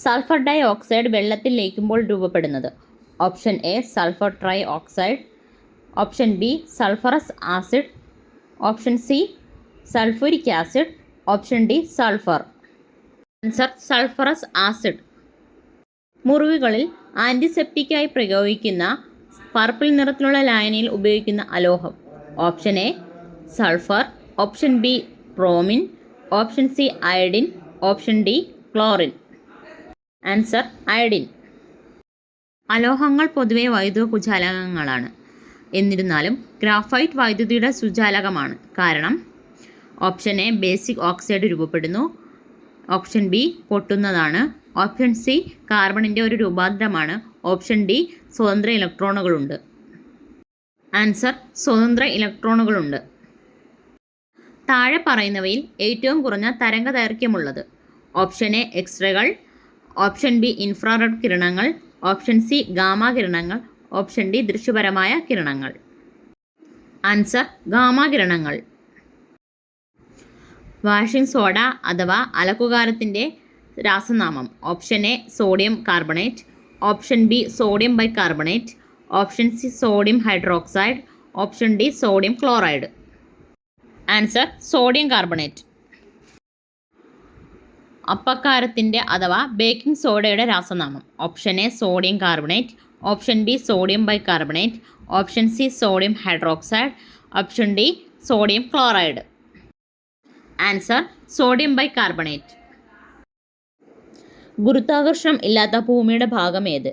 Sulphur dye oxide വെള്ളത്തിൽ ലയിക്കുമ്പോൾ രൂപപ്പെടുന്നത്? Option A sulphur trioxide, option B sulphurous acid, option C sulphuric acid, option D sulphur. Answer sulphurous acid. മുറിവുകളിൽ ആൻറ്റിസെപ്റ്റിക്കായി പ്രയോഗിക്കുന്ന purple നിറത്തിലുള്ള ലായനിയിൽ ഉപയോഗിക്കുന്ന അലോഹം? Option A sulphur, option B bromine, option C iodine, option D chlorine. Answer iodine. അലോഹങ്ങൾ പൊതുവെ വൈദ്യുത കുചാലകങ്ങളാണ്. എന്നിരുന്നാലും ഗ്രാഫൈറ്റ് വൈദ്യുതിയുടെ സുചാലകമാണ്. കാരണം ഓപ്ഷൻ എ ബേസിക് ഓക്സൈഡ് രൂപപ്പെടുന്നു, ഓപ്ഷൻ ബി പൊട്ടുന്നതാണ്, ഓപ്ഷൻ സി കാർബണിൻ്റെ ഒരു രൂപാന്തരമാണ്, ഓപ്ഷൻ ഡി സ്വതന്ത്ര ഇലക്ട്രോണുകളുണ്ട്. ആൻസർ സ്വതന്ത്ര ഇലക്ട്രോണുകളുണ്ട്. താഴെ പറയുന്നവയിൽ ഏറ്റവും കുറഞ്ഞ തരംഗ ദൈർഘ്യമുള്ളത്? ഓപ്ഷൻ എ എക്സ്റേകൾ, ഓപ്ഷൻ ബി ഇൻഫ്രാറെഡ് കിരണങ്ങൾ, ഓപ്ഷൻ സി ഗാമ കിരണങ്ങൾ, ഓപ്ഷൻ ഡി ദൃശ്യപരമായ കിരണങ്ങൾ. ആൻസർ ഗാമ കിരണങ്ങൾ. വാഷിംഗ് സോഡ അഥവാ അലക്കുകാരത്തിൻ്റെ രാസനാമം? Option A sodium carbonate, option B sodium bicarbonate, option C sodium hydroxide, option D sodium chloride. Answer sodium carbonate. അപ്പക്കാരത്തിൻ്റെ അഥവാ ബേക്കിംഗ് സോഡയുടെ രാസനാമം? Option A sodium carbonate, option B sodium bicarbonate, option C sodium hydroxide, option D sodium chloride. Answer sodium bicarbonate. ഗുരുത്വാകർഷണം ഇല്ലാത്ത ഭൂമിയുടെ ഭാഗം ഏത്?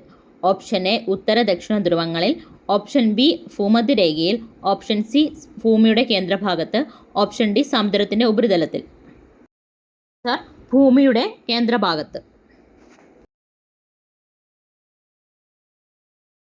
Option A ഉത്തര ദക്ഷിണ ധ്രുവങ്ങളിൽ, option B ഭൂമധ്യരേഖയിൽ, option C ഭൂമിയുടെ കേന്ദ്രഭാഗത്ത്, ഓപ്ഷൻ ഡി സമുദ്രത്തിൻ്റെ ഉപരിതലത്തിൽ. ആൻസർ ഭൂമിയുടെ കേന്ദ്രഭാഗത്ത്.